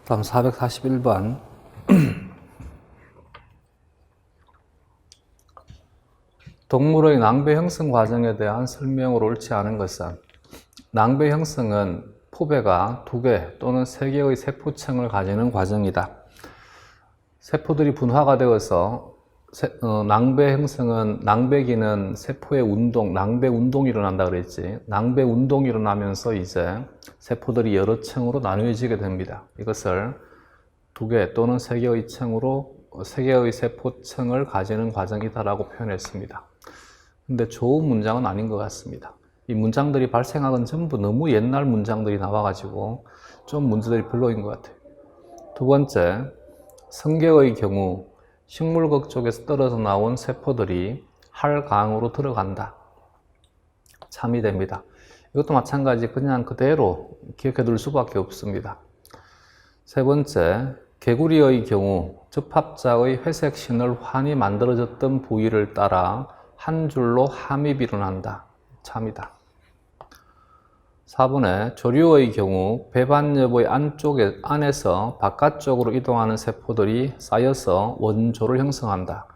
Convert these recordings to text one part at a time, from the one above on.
다음 441번. 동물의 낭배 형성 과정에 대한 설명으로 옳지 않은 것은, 낭배 형성은 포배가 2개 또는 3개의 세포층을 가지는 과정이다. 세포들이 분화가 되어서 낭배 형성은, 낭배기는 세포의 운동, 낭배 운동이 일어난다 그랬지. 낭배 운동이 일어나면서 이제 세포들이 여러 층으로 나누어지게 됩니다. 이것을 2개 또는 3개의 층으로, 3개의 세포층을 가지는 과정이다라고 표현했습니다. 근데 좋은 문장은 아닌 것 같습니다. 이 문장들이 발생한 전부 너무 옛날 문장들이 나와가지고 좀 문제들이 별로인 것 같아요. 두 번째, 성게의 경우 식물국 쪽에서 떨어져 나온 세포들이 활강으로 들어간다. 참이 됩니다. 이것도 마찬가지 그냥 그대로 기억해 둘 수밖에 없습니다. 세 번째, 개구리의 경우 접합자의 회색 신혈환이 만들어졌던 부위를 따라 한 줄로 함입이 일어난다. 참이다. 4번에 조류의 경우 배반엽의 안에서 바깥쪽으로 이동하는 세포들이 쌓여서 원조를 형성한다.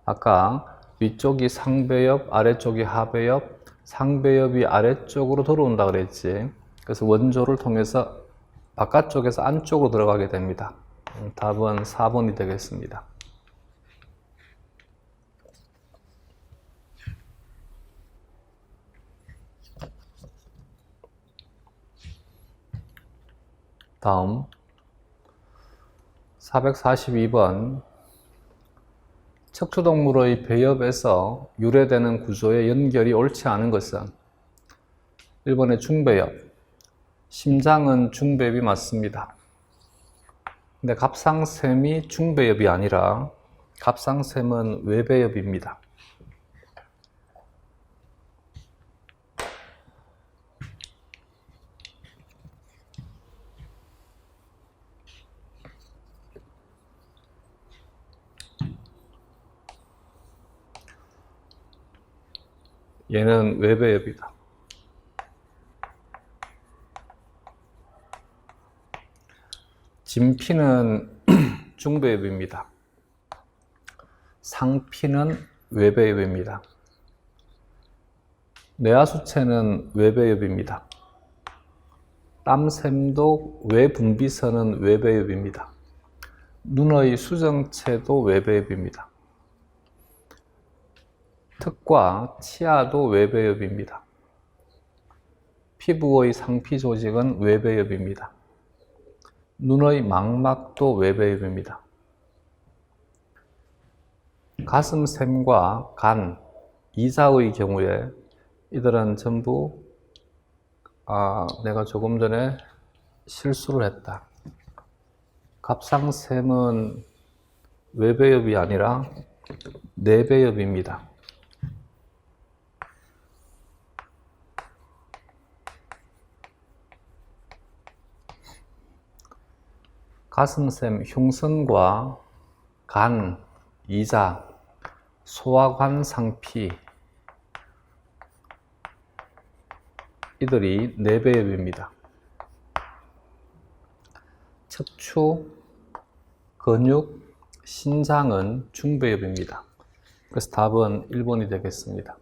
아까 위쪽이 상배엽, 아래쪽이 하배엽, 상배엽이 아래쪽으로 들어온다 그랬지. 그래서 원조를 통해서 바깥쪽에서 안쪽으로 들어가게 됩니다. 답은 4번이 되겠습니다. 다음 442번. 척추동물의 배엽에서 유래되는 구조의 연결이 옳지 않은 것은 1번의 중배엽. 심장은 중배엽이 맞습니다. 근데 갑상샘이 중배엽이 아니라 갑상샘은 외배엽입니다. 얘는 외배엽이다. 진피는 중배엽입니다. 상피는 외배엽입니다. 뇌하수체는 외배엽입니다. 땀샘도 외분비선은 외배엽입니다. 눈의 수정체도 외배엽입니다. 턱과 치아도 외배엽입니다. 피부의 상피 조직은 외배엽입니다. 눈의 망막도 외배엽입니다. 가슴샘과 간, 이자의 경우에 이들은 전부 내가 조금 전에 실수를 했다. 갑상샘은 외배엽이 아니라 내배엽입니다. 가슴샘, 흉선과 간, 이자, 소화관 상피, 이들이 내배엽입니다. 척추, 근육, 신장은 중배엽입니다. 그래서 답은 1번이 되겠습니다.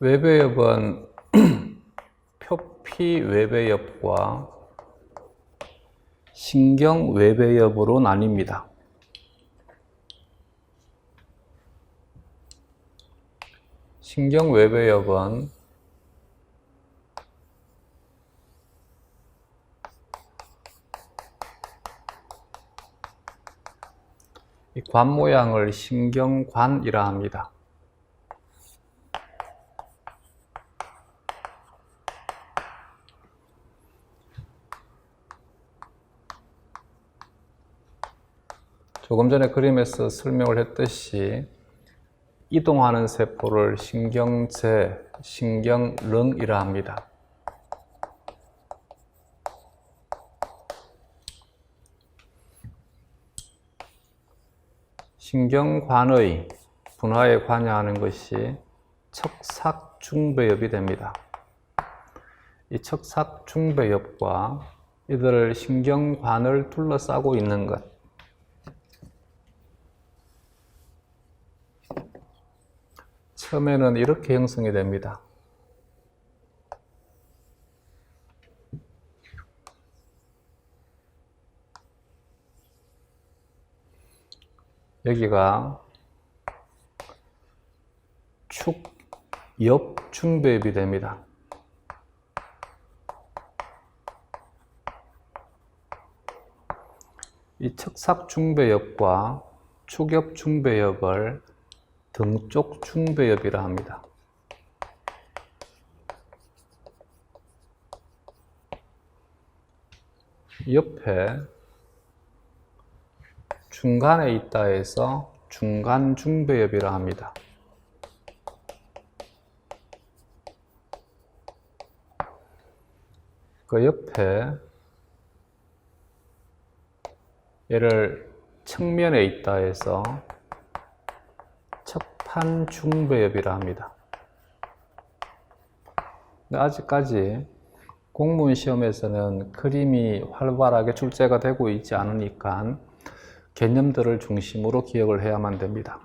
외배엽은 표피 외배엽과 신경 외배엽으로 나뉩니다. 신경 외배엽은 이 관 모양을 신경관이라 합니다. 조금 전에 그림에서 설명을 했듯이 이동하는 세포를 신경제, 신경릉이라 합니다. 신경관의 분화에 관여하는 것이 척삭중배엽이 됩니다. 이 척삭중배엽과 이들 신경관을 둘러싸고 있는 것, 처음에는 이렇게 형성이 됩니다. 여기가 축엽중배엽이 됩니다. 이 척삭중배엽과 축엽중배엽을 등쪽중배엽이라 합니다. 옆에 중간에 있다 해서 중간중배엽이라 합니다. 그 옆에 얘를 측면에 있다 해서 척판중배엽이라 합니다. 근데 아직까지 공무원 시험에서는 그림이 활발하게 출제가 되고 있지 않으니까 개념들을 중심으로 기억을 해야만 됩니다.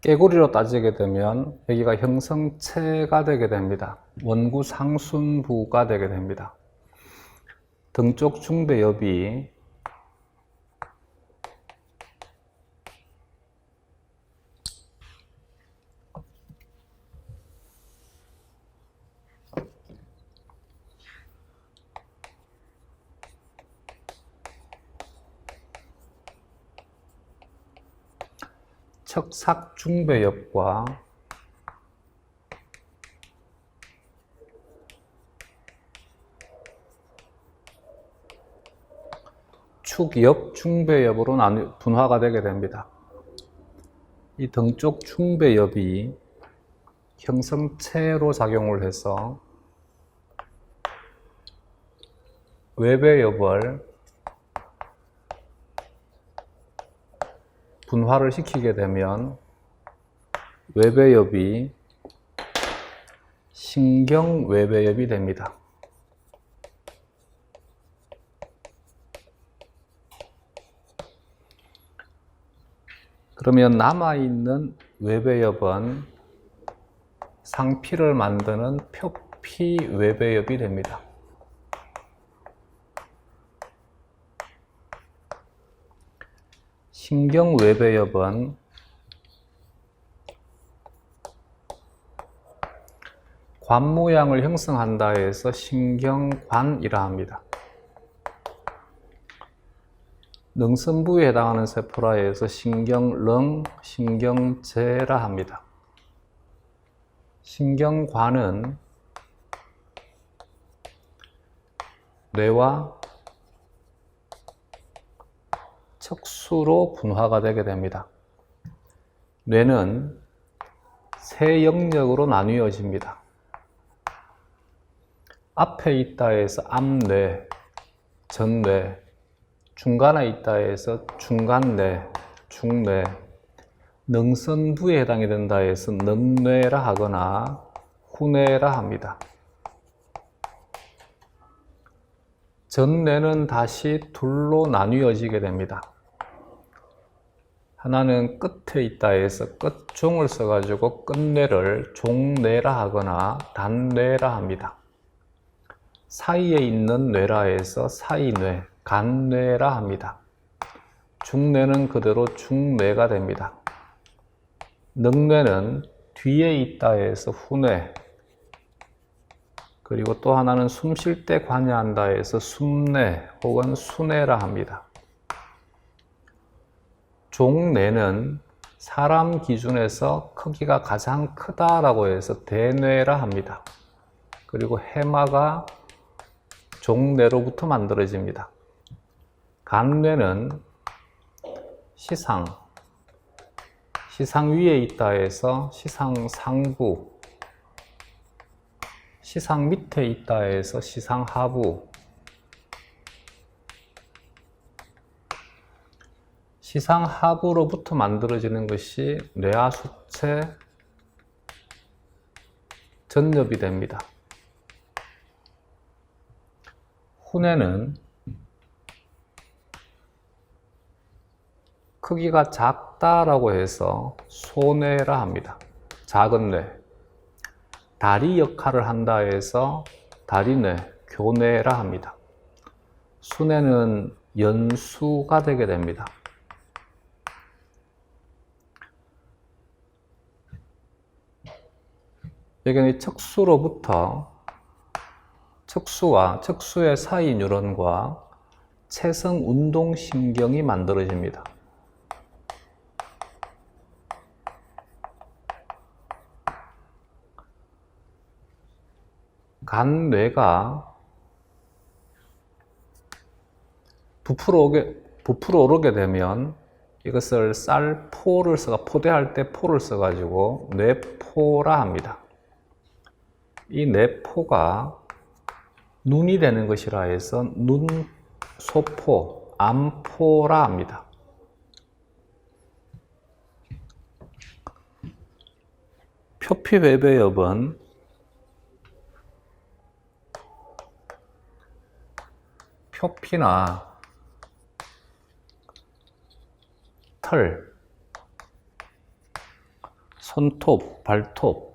깨구리로 따지게 되면 여기가 형성체가 되게 됩니다. 원구상순부가 되게 됩니다. 등쪽 중배엽이 척삭중배엽과 축엽중배엽으로 분화가 되게 됩니다. 이 등쪽 중배엽이 형성체로 작용을 해서 외배엽을 분화를 시키게 되면 외배엽이 신경외배엽이 됩니다. 그러면 남아있는 외배엽은 상피를 만드는 표피외배엽이 됩니다. 신경외배엽은 관 모양을 형성한다 해서 신경관이라 합니다. 능선부에 해당하는 세포라 해서 신경릉, 신경제라 합니다. 신경관은 뇌와 척수로 분화가 되게 됩니다. 뇌는 세 영역으로 나뉘어집니다. 앞에 있다 해서 앞뇌, 전뇌, 중간에 있다 해서 중간뇌, 중뇌, 능선부에 해당이 된다 해서 능뇌라 하거나 후뇌라 합니다. 전뇌는 다시 둘로 나뉘어지게 됩니다. 하나는 끝에 있다 해서 끝중을 써가지고 끝뇌를 종뇌라 하거나 단뇌라 합니다. 사이에 있는 뇌라 해서 사이뇌, 간뇌라 합니다. 중뇌는 그대로 중뇌가 됩니다. 능뇌는 뒤에 있다 해서 후뇌, 그리고 또 하나는 숨 쉴 때 관여한다 해서 숨뇌 혹은 수뇌라 합니다. 종뇌는 사람 기준에서 크기가 가장 크다라고 해서 대뇌라 합니다. 그리고 해마가 종뇌로부터 만들어집니다. 간뇌는 시상 위에 있다 해서 시상 상부, 시상 밑에 있다 해서 시상 하부, 시상 하부로부터 만들어지는 것이 뇌하수체 전엽이 됩니다. 후뇌는 크기가 작다라고 해서 소뇌라 합니다. 작은 뇌. 다리 역할을 한다 해서 다리뇌, 교뇌라 합니다. 수뇌는 연수가 되게 됩니다. 여기는 척수로부터 척수와 척수의 사이 뉴런과 체성 운동신경이 만들어집니다. 간뇌가 부풀어 오르게 되면 이것을 쌀포를 포대할 때 포를 써가지고 뇌포라 합니다. 이 뇌포가 눈이 되는 것이라 해서 눈소포, 암포라 합니다. 표피외배엽은 표피나 털, 손톱, 발톱,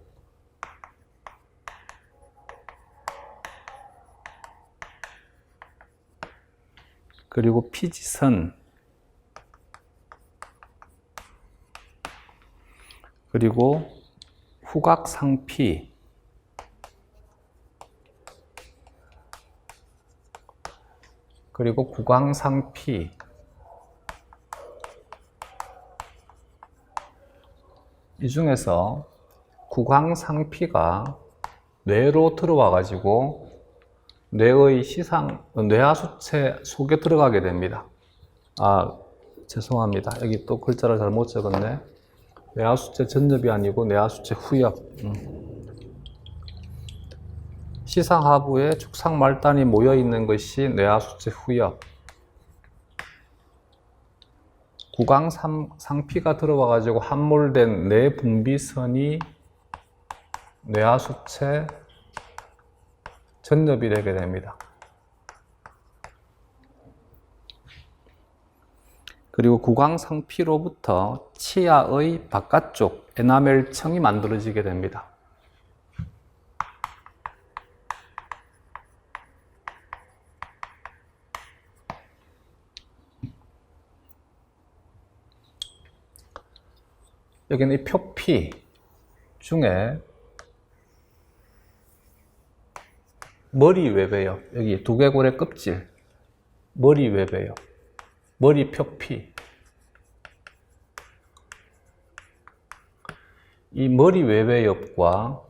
그리고 피지선, 그리고 후각상피, 그리고 구강상피, 이 중에서 구강상피가 뇌로 들어와 가지고 뇌의 뇌하수체 속에 들어가게 됩니다. 죄송합니다. 여기 또 글자를 잘못 적었네. 뇌하수체 전엽이 아니고 뇌하수체 후엽. 시상하부에 축상말단이 모여 있는 것이 뇌하수체 후엽. 구강상피가 들어와 가지고 함몰된 뇌분비선이 뇌하수체 전엽이 되게 됩니다. 그리고 구강상피로부터 치아의 바깥쪽 에나멜층이 만들어지게 됩니다. 여기는 이 표피 중에 머리외배엽, 여기 두개골의 껍질, 머리외배엽, 머리표피. 이 머리외배엽과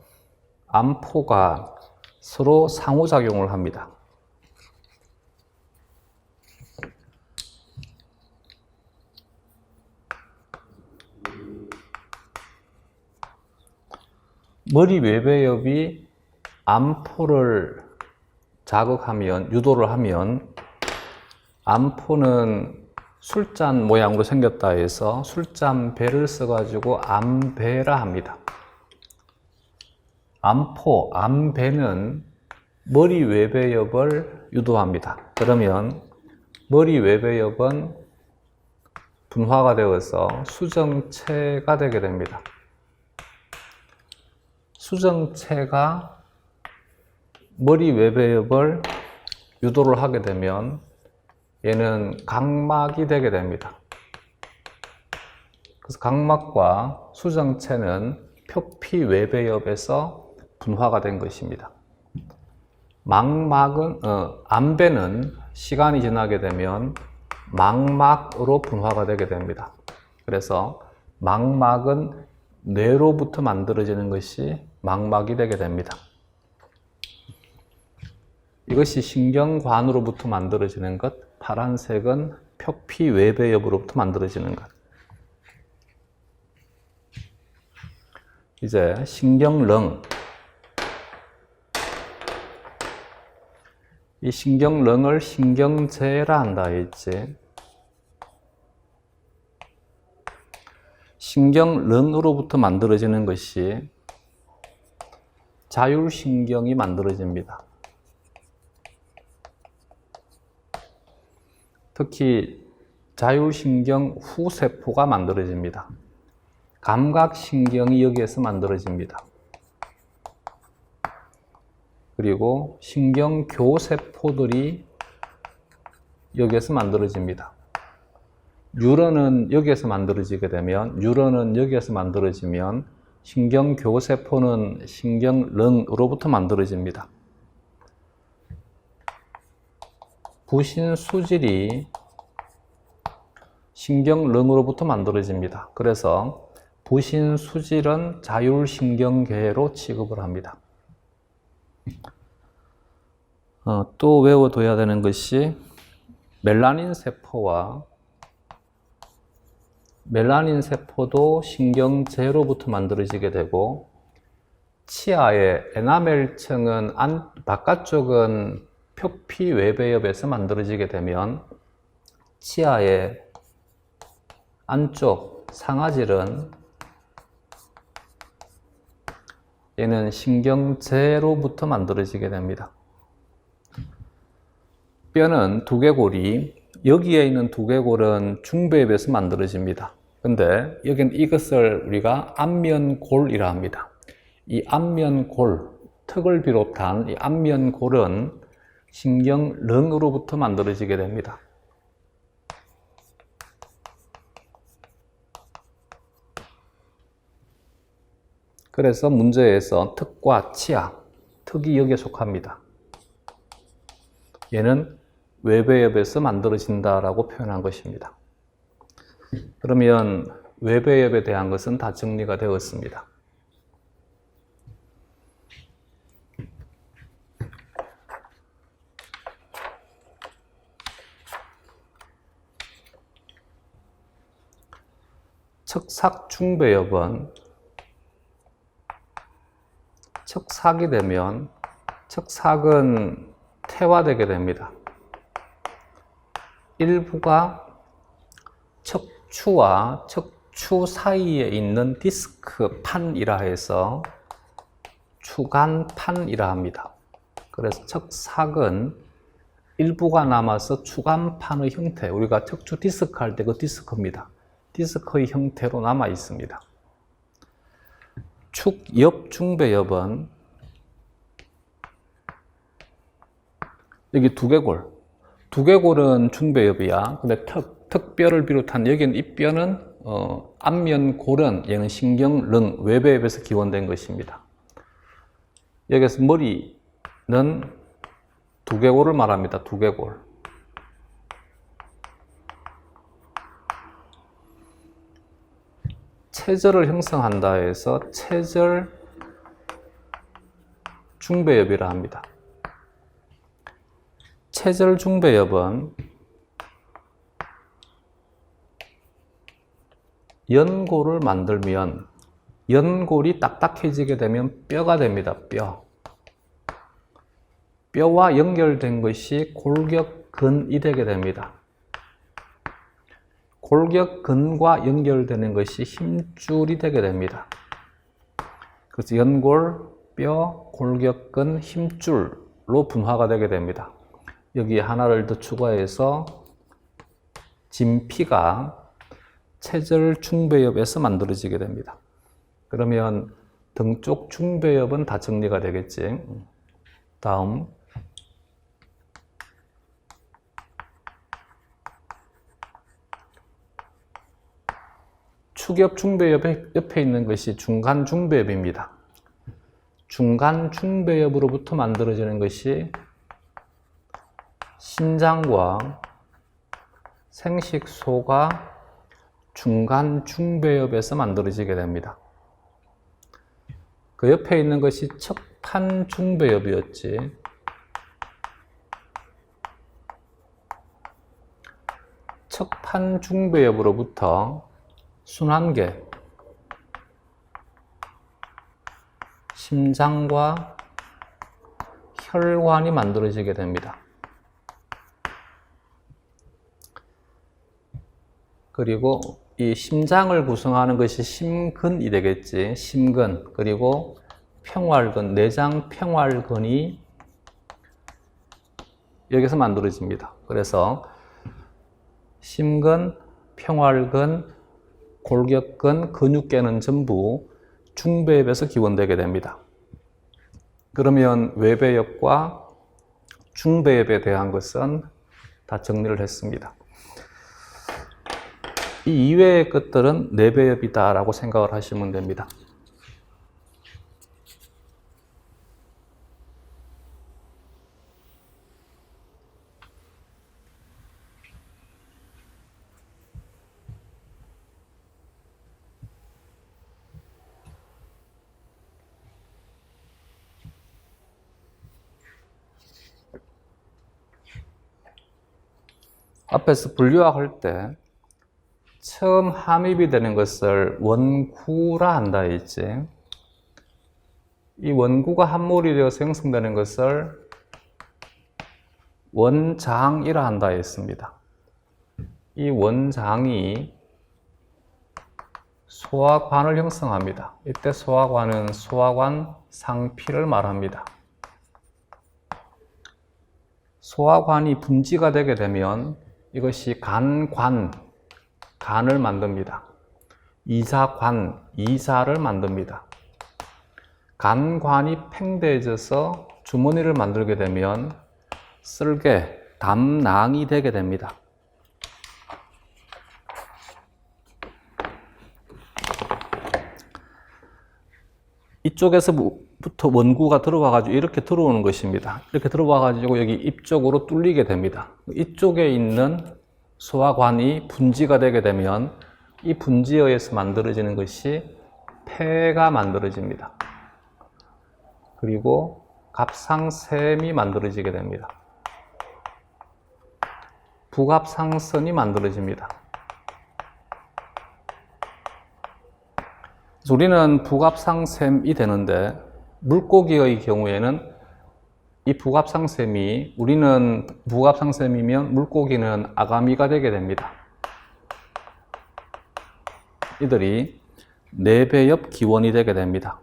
암포가 서로 상호작용을 합니다. 머리 외배엽이 암포를 자극하면, 유도를 하면 암포는 술잔 모양으로 생겼다 해서 술잔 배를 써가지고 암배라 합니다. 암포, 암배는 머리 외배엽을 유도합니다. 그러면 머리 외배엽은 분화가 되어서 수정체가 되게 됩니다. 수정체가 머리 외배엽을 유도를 하게 되면 얘는 각막이 되게 됩니다. 그래서 각막과 수정체는 표피 외배엽에서 분화가 된 것입니다. 망막은, 암배는 시간이 지나게 되면 망막으로 분화가 되게 됩니다. 그래서 망막은 뇌로부터 만들어지는 것이 망막이 되게 됩니다. 이것이 신경관으로부터 만들어지는 것, 파란색은 표피 외배엽으로부터 만들어지는 것. 이제 신경렁. 이 신경렁을 신경제라 한다 했지. 신경렁으로부터 만들어지는 것이 자율신경이 만들어집니다. 특히 자율신경 후세포가 만들어집니다. 감각신경이 여기에서 만들어집니다. 그리고 신경교세포들이 여기에서 만들어집니다. 뉴런은 여기에서 만들어지게 되면, 뉴런은 여기에서 만들어지면 신경교세포는 신경렁으로부터 만들어집니다. 부신수질이 신경렁으로부터 만들어집니다. 그래서 부신수질은 자율신경계로 취급을 합니다. 또 외워둬야 되는 것이 멜라닌 세포도 신경제로부터 만들어지게 되고, 치아의 에나멜층은 바깥쪽은 표피 외배엽에서 만들어지게 되면 치아의 안쪽 상아질은 얘는 신경제로부터 만들어지게 됩니다. 뼈는 두개골이, 여기에 있는 두개골은 중배엽에서 만들어집니다. 근데 여기는 이것을 우리가 안면골이라 합니다. 이 안면골, 턱을 비롯한 이 안면골은 신경렁으로부터 만들어지게 됩니다. 그래서 문제에서 턱과 치아, 턱이 여기에 속합니다. 얘는 외배엽에서 만들어진다라고 표현한 것입니다. 그러면 외배엽에 대한 것은 다 정리가 되었습니다. 척삭중배엽은 척삭이 되면 척삭은 퇴화되게 됩니다. 일부가 척추와 척추 사이에 있는 디스크판이라 해서 추간판이라 합니다. 그래서 척삭은 일부가 남아서 추간판의 형태, 우리가 척추 디스크 할 때 그 디스크입니다. 디스크의 형태로 남아 있습니다. 축엽중배엽은 여기 두개골은 중배엽이야. 근데 턱뼈를 비롯한 여기는 이 뼈는 안면골은 얘는 신경렁 외배엽에서 기원된 것입니다. 여기서 머리는 두개골을 말합니다. 두개골. 체절을 형성한다 해서 체절 중배엽이라 합니다. 체절 중배엽은 연골을 만들면 연골이 딱딱해지게 되면 뼈가 됩니다. 뼈와 연결된 것이 골격근이 되게 됩니다. 골격근과 연결되는 것이 힘줄이 되게 됩니다. 그래서 연골, 뼈, 골격근, 힘줄로 분화가 되게 됩니다. 여기에 하나를 더 추가해서 진피가 체절중배엽에서 만들어지게 됩니다. 그러면 등 쪽 중배엽은 다 정리가 되겠지. 다음 축엽 중배엽 옆에 있는 것이 중간 중배엽입니다. 중간 중배엽으로부터 만들어지는 것이 신장과 생식소가 중간 중배엽에서 만들어지게 됩니다. 그 옆에 있는 것이 척판 중배엽이었지. 척판 중배엽으로부터 순환계, 심장과 혈관이 만들어지게 됩니다. 그리고 이 심장을 구성하는 것이 심근이 되겠지. 심근, 그리고 평활근, 내장 평활근이 여기서 만들어집니다. 그래서 심근, 평활근, 골격근, 근육계는 전부 중배엽에서 기원되게 됩니다. 그러면 외배엽과 중배엽에 대한 것은 다 정리를 했습니다. 이 이외의 것들은 내배엽이다라고 생각을 하시면 됩니다. 앞에서 분류학할 때 처음 함입이 되는 것을 원구라 한다 했지. 이 원구가 함몰이 되어서 형성되는 것을 원장이라 한다 했습니다. 이 원장이 소화관을 형성합니다. 이때 소화관은 소화관 상피를 말합니다. 소화관이 분지가 되게 되면 이것이 간을 만듭니다. 이사관, 이사를 만듭니다. 간관이 팽대해져서 주머니를 만들게 되면 쓸개, 담낭이 되게 됩니다. 이쪽에서부터 원구가 들어와가지고 이렇게 들어오는 것입니다. 이렇게 들어와가지고 여기 입 쪽으로 뚫리게 됩니다. 이쪽에 있는 소화관이 분지가 되게 되면 이 분지에 의해서 만들어지는 것이 폐가 만들어집니다. 그리고 갑상샘이 만들어지게 됩니다. 부갑상선이 만들어집니다. 우리는 부갑상샘이 되는데 물고기의 경우에는 이 부갑상샘이 우리는 부갑상샘이면 물고기는 아가미가 되게 됩니다. 이들이 내배엽 기원이 되게 됩니다.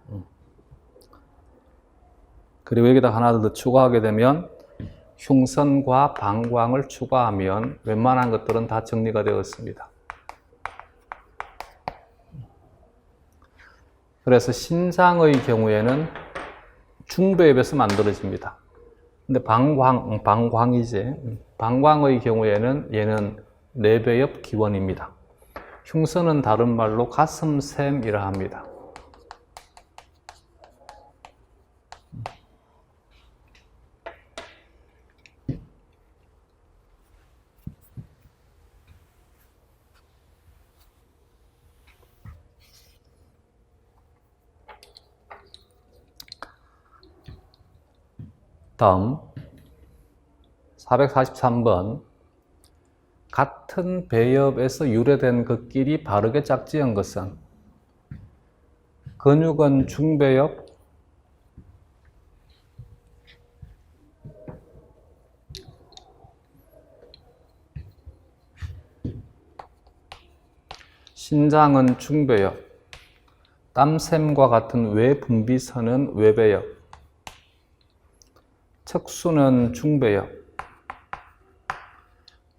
그리고 여기다 하나 더 추가하게 되면 흉선과 방광을 추가하면 웬만한 것들은 다 정리가 되었습니다. 그래서 신장의 경우에는 중배엽에서 만들어집니다. 근데 방광이지. 방광의 경우에는 얘는 내배엽 기원입니다. 흉선은 다른 말로 가슴샘이라 합니다. 다음 443번 같은 배엽에서 유래된 그 끼리 바르게 짝지은 것은 근육은 중배엽, 신장은 중배엽, 땀샘과 같은 외분비선은 외배엽, 척수는 중배엽,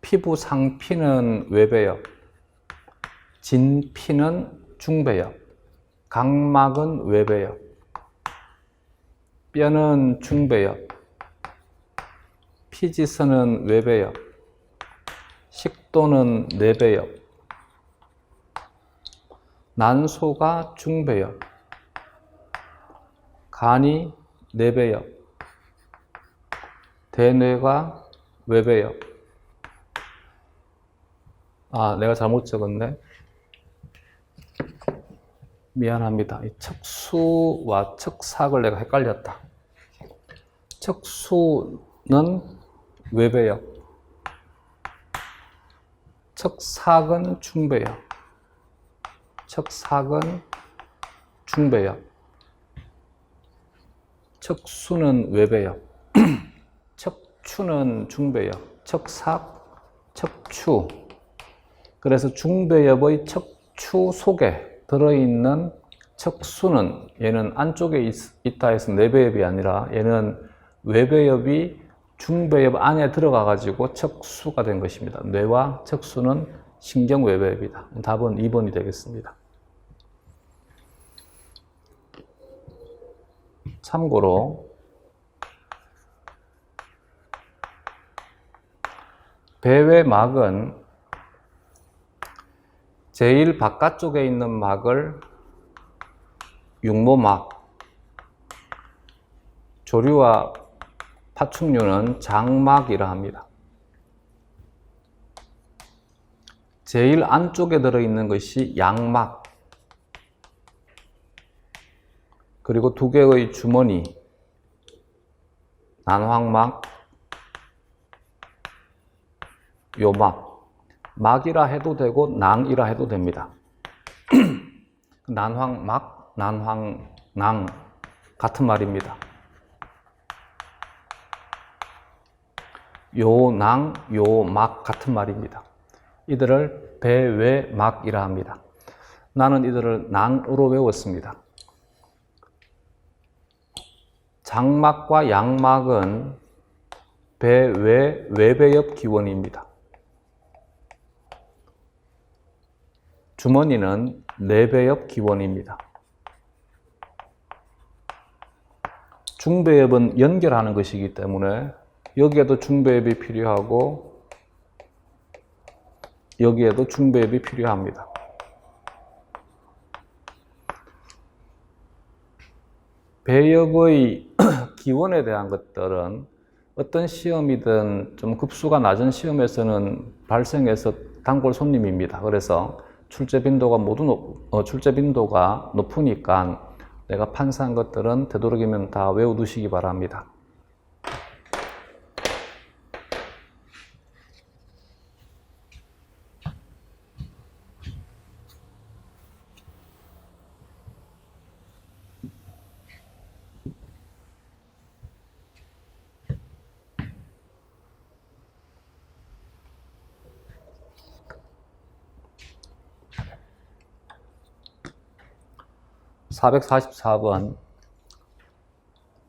피부 상피는 외배엽, 진피는 중배엽, 각막은 외배엽, 뼈는 중배엽, 피지선은 외배엽, 식도는 내배엽, 난소가 중배엽, 간이 내배엽, 대뇌가 외배엽. 내가 잘못 적었네. 미안합니다. 이 척수와 척삭을 내가 헷갈렸다. 척수는 외배엽, 척삭은 중배엽, 척삭은 중배엽, 척수는 외배엽, 척추는 중배엽, 척삭, 척추. 그래서 중배엽의 척추 속에 들어있는 척수는 얘는 안쪽에 있다 해서 내배엽이 아니라 얘는 외배엽이 중배엽 안에 들어가 가지고 척수가 된 것입니다. 뇌와 척수는 신경외배엽이다. 답은 2번이 되겠습니다. 참고로 배외막은 제일 바깥쪽에 있는 막을 육모막, 조류와 파충류는 장막이라 합니다. 제일 안쪽에 들어있는 것이 양막, 그리고 두 개의 주머니, 난황막, 요막. 막이라 해도 되고 낭이라 해도 됩니다. 난황막, 난황낭 같은 말입니다. 요낭, 요막 같은 말입니다. 이들을 배외막이라 합니다. 나는 이들을 낭으로 외웠습니다. 장막과 양막은 외배엽 기원입니다. 주머니는 내배엽 기원입니다. 중배엽은 연결하는 것이기 때문에 여기에도 중배엽이 필요하고 여기에도 중배엽이 필요합니다. 배엽의 기원에 대한 것들은 어떤 시험이든 좀 급수가 낮은 시험에서는 발생해서 단골 손님입니다. 그래서 출제 빈도가 높으니까 내가 판사한 것들은 되도록이면 다 외워두시기 바랍니다. (444번)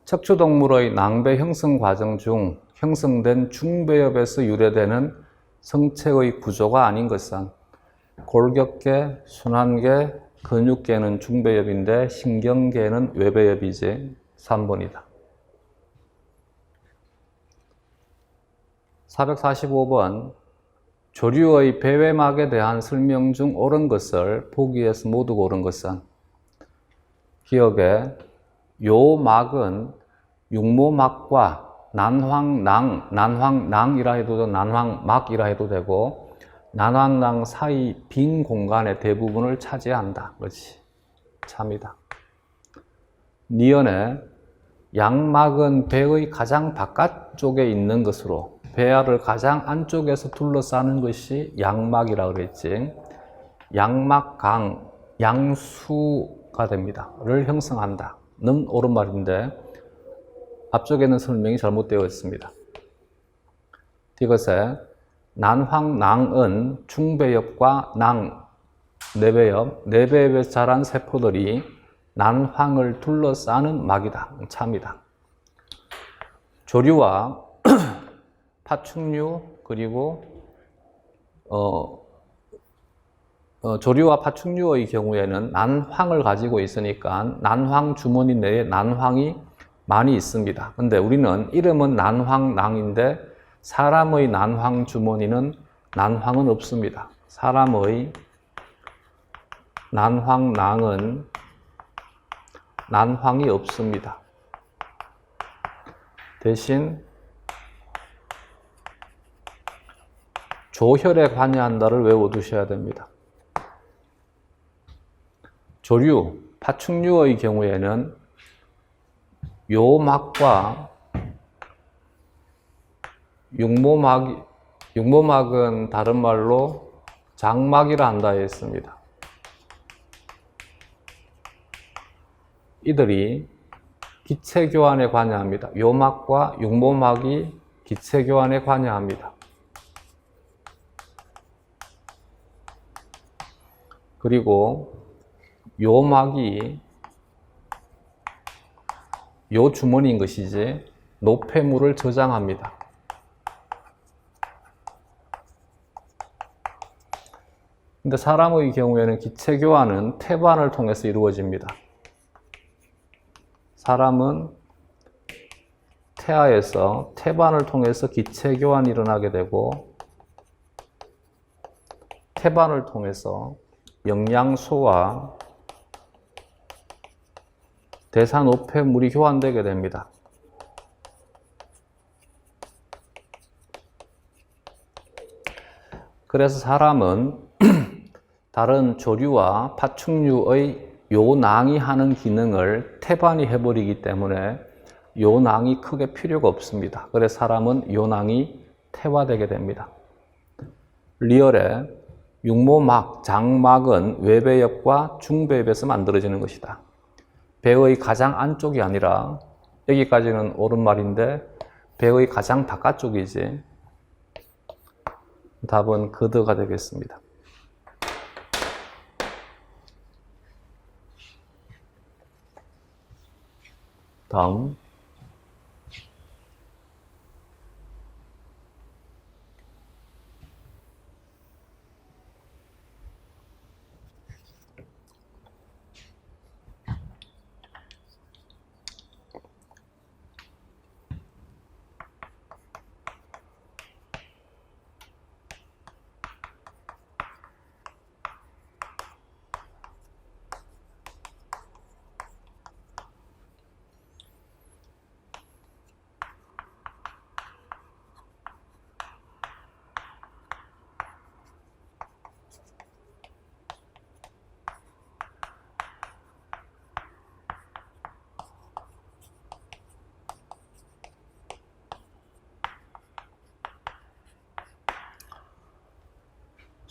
척추동물의 낭배 형성 과정 중 형성된 중배엽에서 유래되는 성체의 구조가 아닌 것은 골격계, 순환계, 근육계는 중배엽인데 신경계는 외배엽이지. 3번이다. 445번 조류의 배외막에 대한 설명 중 옳은 것을 보기에서 모두 옳은 것은 기억에 요 막은 육모막과 난황낭이라 해도 되고 난황막이라 해도 되고 난황낭 사이 빈 공간의 대부분을 차지한다. 그렇지. 참이다. 니은에 양막은 배의 가장 바깥쪽에 있는 것으로 배아를 가장 안쪽에서 둘러싸는 것이 양막이라고 그랬지. 양막강, 양수가 가 됩니다. 를 형성한다 는 옳은 말인데 앞쪽에는 설명이 잘못되어 있습니다. 이것에 난황낭은 중배엽과 낭, 내배엽에서 자란 세포들이 난황을 둘러싸는 막이다. 차입니다. 조류와 파충류 그리고 조류와 파충류의 경우에는 난황을 가지고 있으니까 난황 주머니 내에 난황이 많이 있습니다. 근데 우리는 이름은 난황낭인데 사람의 난황 주머니는 난황은 없습니다. 사람의 난황낭은 난황이 없습니다. 대신 조혈에 관여한다를 외워두셔야 됩니다. 조류, 파충류의 경우에는 요막과 육모막은 다른 말로 장막이라 한다 했습니다. 이들이 기체 교환에 관여합니다. 요막과 육모막이 기체 교환에 관여합니다. 그리고 요막이 요 주머니인 것이지 노폐물을 저장합니다. 근데 사람의 경우에는 기체 교환은 태반을 통해서 이루어집니다. 사람은 태아에서 태반을 통해서 기체 교환이 일어나게 되고 태반을 통해서 영양소와 대사노폐물이 교환되게 됩니다. 그래서 사람은 다른 조류와 파충류의 요낭이 하는 기능을 태반이 해버리기 때문에 요낭이 크게 필요가 없습니다. 그래서 사람은 요낭이 태화되게 됩니다. 리얼의 육모막, 장막은 외배엽과 중배엽에서 만들어지는 것이다. 배의 가장 안쪽이 아니라 여기까지는 옳은 말인데 배의 가장 바깥쪽이지. 답은 그드가 되겠습니다. 다음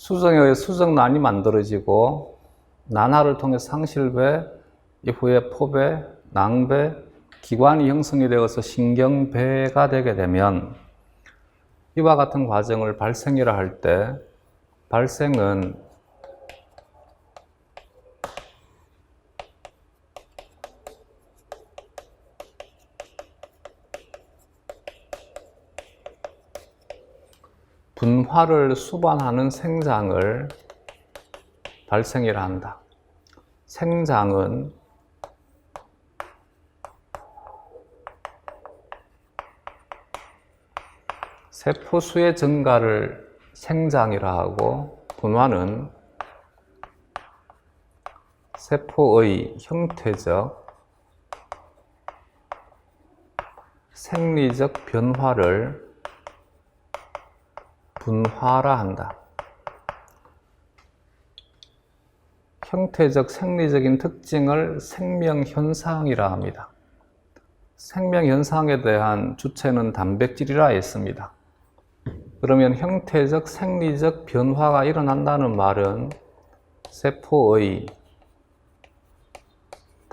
수정에 의해 수정란이 만들어지고 난하를 통해 상실배, 이후에 포배, 낭배, 기관이 형성이 되어서 신경배가 되게 되면 이와 같은 과정을 발생이라 할 때 발생은 분화를 수반하는 생장을 발생이라 한다. 생장은 세포수의 증가를 생장이라 하고 분화는 세포의 형태적, 생리적 변화를 분화라 한다. 형태적, 생리적인 특징을 생명현상이라 합니다. 생명현상에 대한 주체는 단백질이라 했습니다. 그러면 형태적, 생리적 변화가 일어난다는 말은 세포의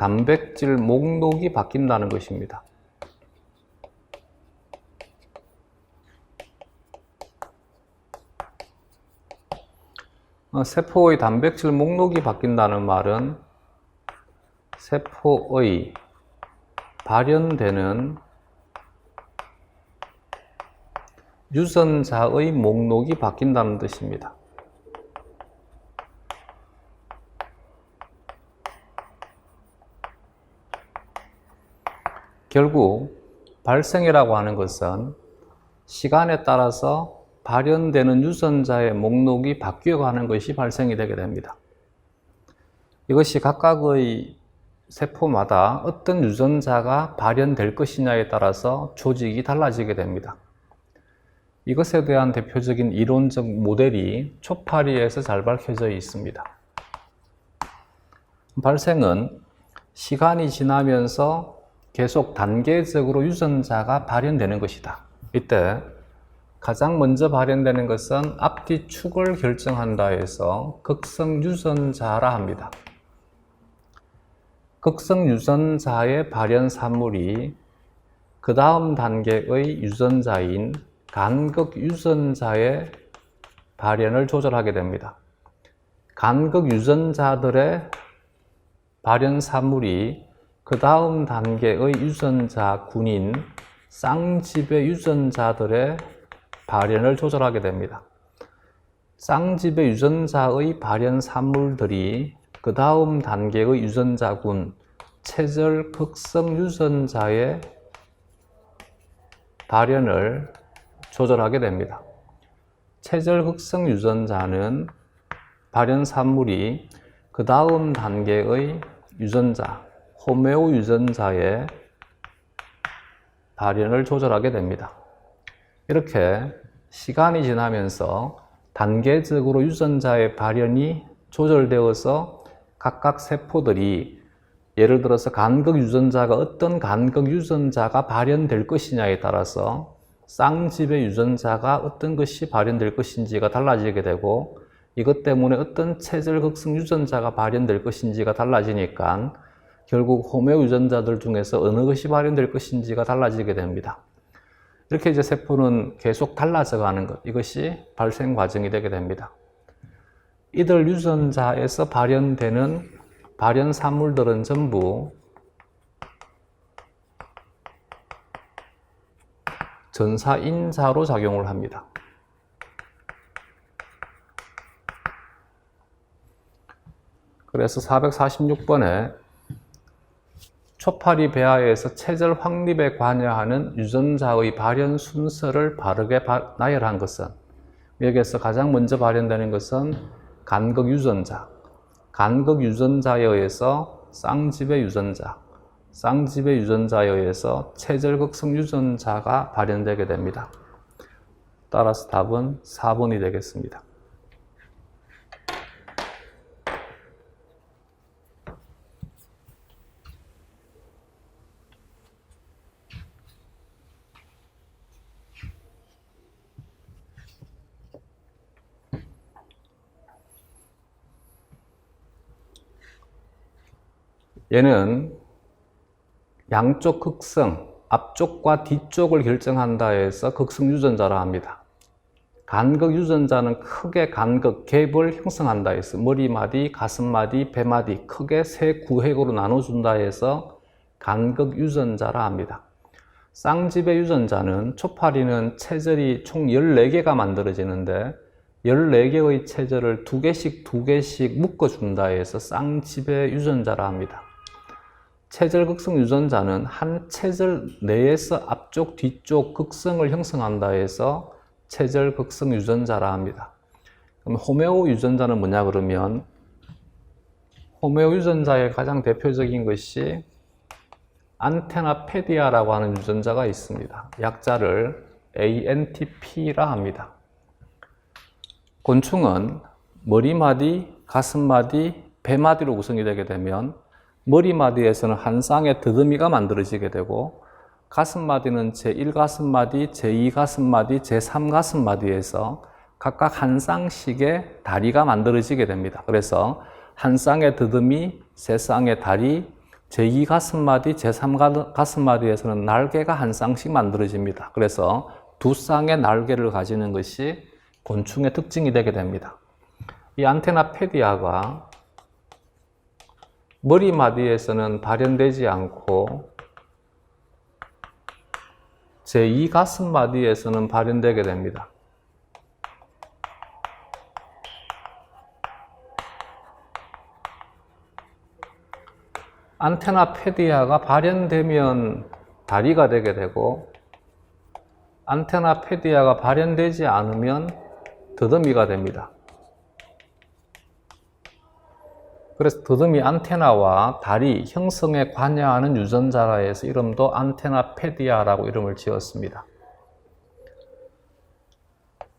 단백질 목록이 바뀐다는 것입니다. 세포의 단백질 목록이 바뀐다는 말은 세포의 발현되는 유전자의 목록이 바뀐다는 뜻입니다. 결국 발생이라고 하는 것은 시간에 따라서 발현되는 유전자의 목록이 바뀌어가는 것이 발생이 되게 됩니다. 이것이 각각의 세포마다 어떤 유전자가 발현될 것이냐에 따라서 조직이 달라지게 됩니다. 이것에 대한 대표적인 이론적 모델이 초파리에서 잘 밝혀져 있습니다. 발생은 시간이 지나면서 계속 단계적으로 유전자가 발현되는 것이다. 이때 가장 먼저 발현되는 것은 앞뒤 축을 결정한다 해서 극성 유전자라 합니다. 극성 유전자의 발현 산물이 그 다음 단계의 유전자인 간극 유전자의 발현을 조절하게 됩니다. 간극 유전자들의 발현 산물이 그 다음 단계의 유전자군인 쌍집의 유전자들의 발현을 조절하게 됩니다. 쌍집의 유전자의 발현 산물들이 그 다음 단계의 유전자군 체절 극성 유전자의 발현을 조절하게 됩니다. 체절 극성 유전자는 발현 산물이 그 다음 단계의 유전자 호메오 유전자의 발현을 조절하게 됩니다. 이렇게 시간이 지나면서 단계적으로 유전자의 발현이 조절되어서 각각 세포들이 예를 들어서 간극 유전자가 어떤 간극 유전자가 발현될 것이냐에 따라서 쌍집의 유전자가 어떤 것이 발현될 것인지가 달라지게 되고 이것 때문에 어떤 체절 극성 유전자가 발현될 것인지가 달라지니까 결국 호메오 유전자들 중에서 어느 것이 발현될 것인지가 달라지게 됩니다. 이렇게 이제 세포는 계속 달라져 가는 것, 이것이 발생 과정이 되게 됩니다. 이들 유전자에서 발현되는 발현 산물들은 전부 전사인자로 작용을 합니다. 그래서 446번에 초파리 배아에서 체절 확립에 관여하는 유전자의 발현 순서를 바르게 나열한 것은, 여기에서 가장 먼저 발현되는 것은 간극 유전자, 간극 유전자에 의해서 쌍집의 유전자, 쌍집의 유전자에 의해서 체절 극성 유전자가 발현되게 됩니다. 따라서 답은 4번이 되겠습니다. 얘는 양쪽 극성, 앞쪽과 뒤쪽을 결정한다 해서 극성 유전자라 합니다. 간극 유전자는 크게 간극, 갭을 형성한다 해서 머리마디, 가슴마디, 배마디 크게 세 구획으로 나눠준다 해서 간극 유전자라 합니다. 쌍집의 유전자는 초파리는 체절이 총 14개가 만들어지는데 14개의 체절을 2개씩 묶어준다 해서 쌍집의 유전자라 합니다. 체절 극성 유전자는 한 체절 내에서 앞쪽, 뒤쪽 극성을 형성한다 해서 체절 극성 유전자라 합니다. 그럼 호메오 유전자는 뭐냐 그러면 호메오 유전자의 가장 대표적인 것이 안테나 페디아라고 하는 유전자가 있습니다. 약자를 ANTP라 합니다. 곤충은 머리마디, 가슴마디, 배마디로 구성이 되게 되면 머리마디에서는 한 쌍의 더듬이가 만들어지게 되고 가슴마디는 제1가슴마디, 제2가슴마디, 제3가슴마디에서 각각 한 쌍씩의 다리가 만들어지게 됩니다. 그래서 한 쌍의 더듬이, 세 쌍의 다리, 제2 가슴마디, 제3 가슴마디에서는 날개가 한 쌍씩 만들어집니다. 그래서 두 쌍의 날개를 가지는 것이 곤충의 특징이 되게 됩니다. 이 안테나 페디아가 머리마디에서는 발현되지 않고 제2 가슴마디에서는 발현되게 됩니다. 안테나 페디아가 발현되면 다리가 되게 되고 안테나 페디아가 발현되지 않으면 더듬이가 됩니다. 그래서 더듬이 안테나와 다리 형성에 관여하는 유전자라 해서 이름도 안테나 페디아라고 이름을 지었습니다.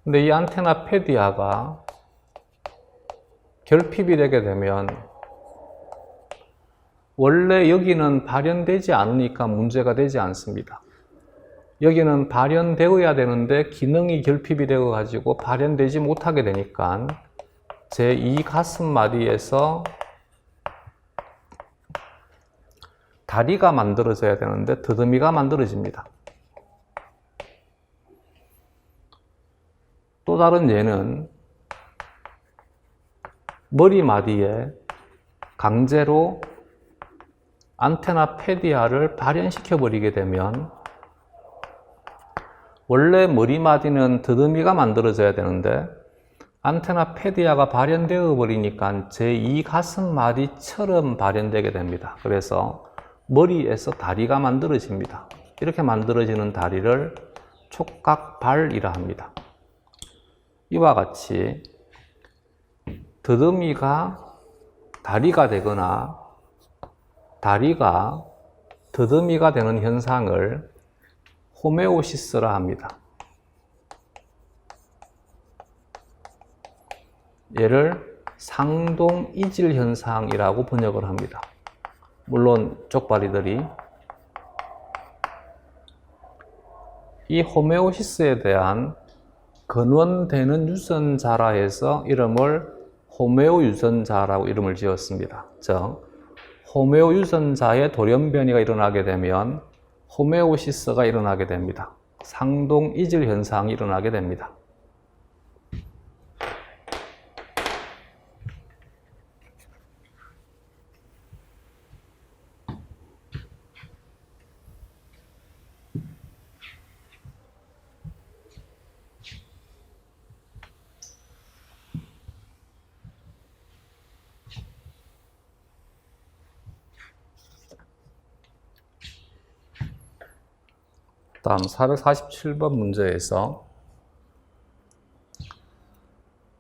근데 이 안테나 페디아가 결핍이 되게 되면 원래 여기는 발현되지 않으니까 문제가 되지 않습니다. 여기는 발현되어야 되는데 기능이 결핍이 되어 가지고 발현되지 못하게 되니까 제2 가슴마디에서 다리가 만들어져야 되는데 더듬이가 만들어집니다. 또 다른 예는 머리마디에 강제로 안테나 페디아를 발현시켜 버리게 되면 원래 머리마디는 더듬이가 만들어져야 되는데 안테나 페디아가 발현되어 버리니까 제2 가슴마디처럼 발현되게 됩니다. 그래서 머리에서 다리가 만들어집니다. 이렇게 만들어지는 다리를 촉각발이라 합니다. 이와 같이 더듬이가 다리가 되거나 다리가 더듬이가 되는 현상을 호메오시스라 합니다. 얘를 상동이질 현상이라고 번역을 합니다. 물론 쪽발이들이 이 호메오시스에 대한 근원되는 유전자라 해서 이름을 호메오 유전자라고 이름을 지었습니다. 즉 호메오 유전자의 돌연변이가 일어나게 되면 호메오시스가 일어나게 됩니다. 상동이질 현상이 일어나게 됩니다. 다음 447번 문제에서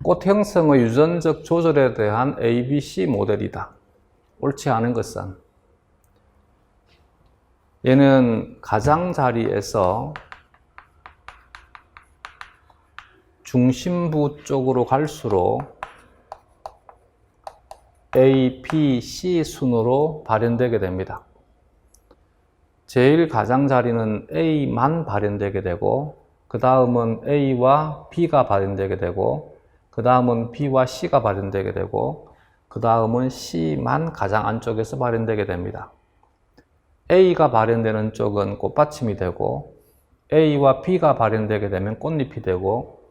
꽃 형성의 유전적 조절에 대한 ABC 모델이다. 옳지 않은 것은 얘는 가장자리에서 중심부 쪽으로 갈수록 A, B, C 순으로 발현되게 됩니다. 제일 가장자리는 A만 발현되게 되고 그 다음은 A와 B가 발현되게 되고 그 다음은 B와 C가 발현되게 되고 그 다음은 C만 가장 안쪽에서 발현되게 됩니다. A가 발현되는 쪽은 꽃받침이 되고 A와 B가 발현되게 되면 꽃잎이 되고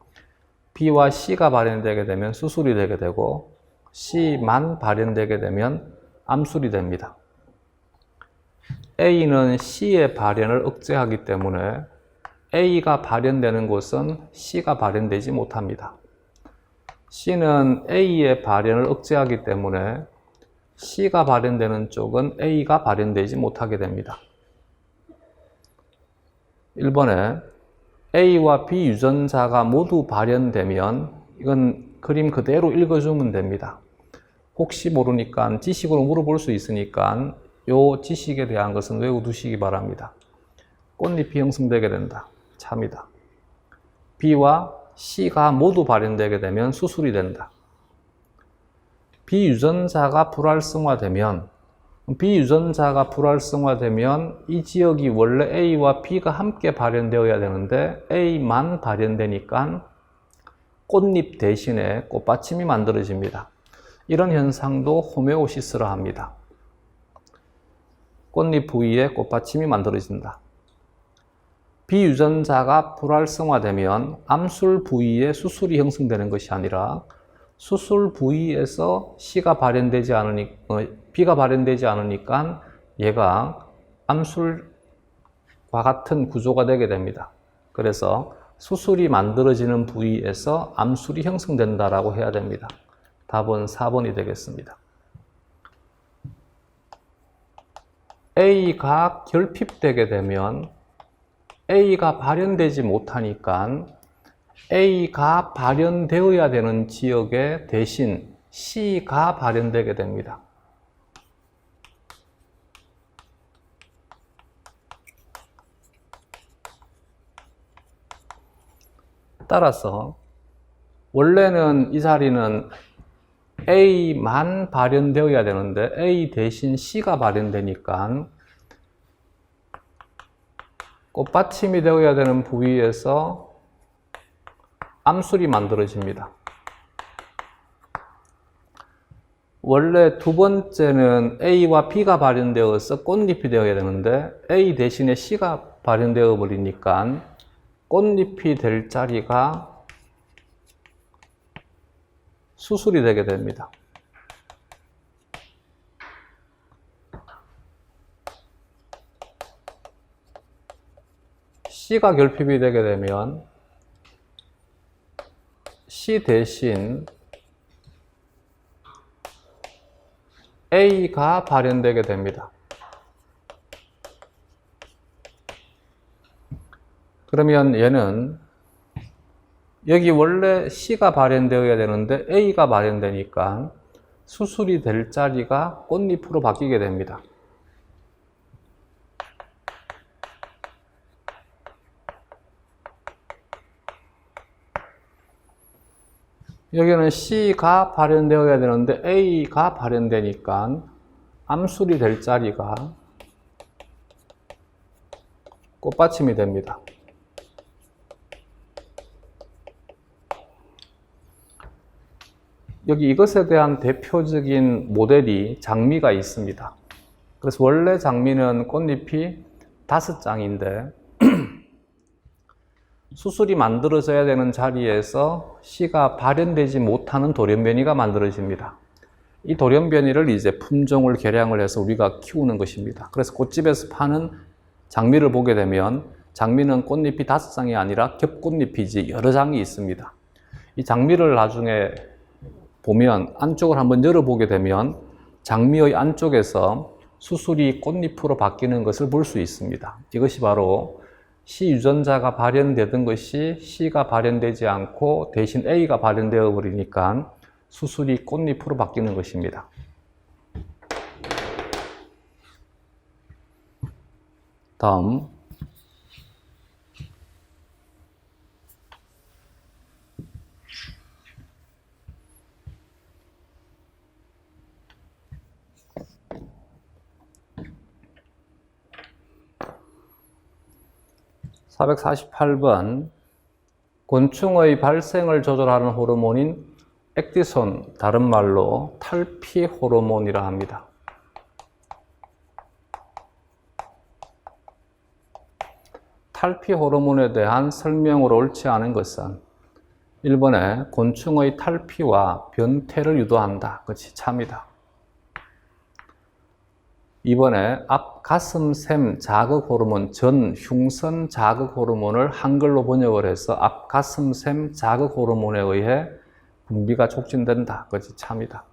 B와 C가 발현되게 되면 수술이 되게 되고 C만 발현되게 되면 암술이 됩니다. A는 C의 발현을 억제하기 때문에 A가 발현되는 곳은 C가 발현되지 못합니다. C는 A의 발현을 억제하기 때문에 C가 발현되는 쪽은 A가 발현되지 못하게 됩니다. 1번에 A와 B 유전자가 모두 발현되면 이건 그림 그대로 읽어주면 됩니다. 혹시 모르니까 지식으로 물어볼 수 있으니까 이 지식에 대한 것은 외워두시기 바랍니다. 꽃잎이 형성되게 된다. 참이다. B와 C가 모두 발현되게 되면 수술이 된다. B 유전자가 불활성화되면 이 지역이 원래 A와 B가 함께 발현되어야 되는데 A만 발현되니까 꽃잎 대신에 꽃받침이 만들어집니다. 이런 현상도 호메오시스라 합니다. 꽃잎 부위에 꽃받침이 만들어진다. 비유전자가 불활성화되면 암술 부위에 수술이 형성되는 것이 아니라 수술 부위에서 C가 발현되지 않으니까, B가 발현되지 않으니까 얘가 암술과 같은 구조가 되게 됩니다. 그래서 수술이 만들어지는 부위에서 암술이 형성된다라고 해야 됩니다. 답은 4번이 되겠습니다. A가 결핍되게 되면 A가 발현되지 못하니까 A가 발현되어야 되는 지역에 대신 C가 발현되게 됩니다. 따라서 원래는 이 자리는 A만 발현되어야 되는데 A 대신 C가 발현되니까 꽃받침이 되어야 되는 부위에서 암술이 만들어집니다. 원래 두 번째는 A와 B가 발현되어서 꽃잎이 되어야 되는데 A 대신에 C가 발현되어 버리니까 꽃잎이 될 자리가 수술이 되게 됩니다. C가 결핍이 되게 되면 C 대신 A가 발현되게 됩니다. 그러면 얘는 여기 원래 C가 발현되어야 되는데 A가 발현되니까 수술이 될 자리가 꽃잎으로 바뀌게 됩니다. 여기는 C가 발현되어야 되는데 A가 발현되니까 암술이 될 자리가 꽃받침이 됩니다. 여기 이것에 대한 대표적인 모델이 장미가 있습니다. 그래서 원래 장미는 꽃잎이 5장인데 수술이 만들어져야 되는 자리에서 C가 발현되지 못하는 돌연변이가 만들어집니다. 이 돌연변이를 이제 품종을 개량을 해서 우리가 키우는 것입니다. 그래서 꽃집에서 파는 장미를 보게 되면 장미는 꽃잎이 5장이 아니라 겹꽃잎이지 여러 장이 있습니다. 이 장미를 나중에 보면 안쪽을 한번 열어보게 되면 장미의 안쪽에서 수술이 꽃잎으로 바뀌는 것을 볼 수 있습니다. 이것이 바로 C 유전자가 발현되던 것이 C가 발현되지 않고 대신 A가 발현되어 버리니까 수술이 꽃잎으로 바뀌는 것입니다. 다음 448번 곤충의 발생을 조절하는 호르몬인 액티손, 다른 말로 탈피 호르몬이라 합니다. 탈피 호르몬에 대한 설명으로 옳지 않은 것은 1번에 곤충의 탈피와 변태를 유도한다. 그것이 참이다. 2번에 앞 가슴샘 자극 호르몬, 전 흉선 자극 호르몬을 한글로 번역을 해서 앞 가슴샘 자극 호르몬에 의해 분비가 촉진된다. 그것이 참이다.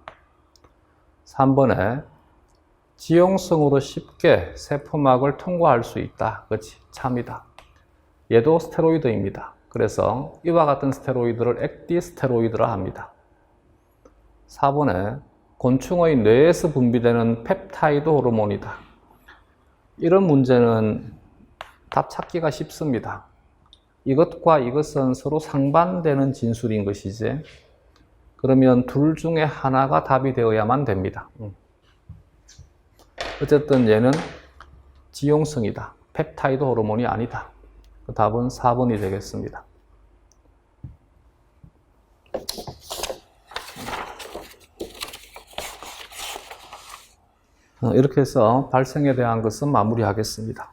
3번에 지용성으로 쉽게 세포막을 통과할 수 있다. 그것이 참이다. 얘도 스테로이드입니다. 그래서 이와 같은 스테로이드를 액디스테로이드라 합니다. 4번에 곤충의 뇌에서 분비되는 펩타이드 호르몬이다. 이런 문제는 답 찾기가 쉽습니다. 이것과 이것은 서로 상반되는 진술인 것이지, 그러면 둘 중에 하나가 답이 되어야만 됩니다. 어쨌든 얘는 지용성이다. 펩타이드 호르몬이 아니다. 그 답은 4번이 되겠습니다. 이렇게 해서 발생에 대한 것은 마무리하겠습니다.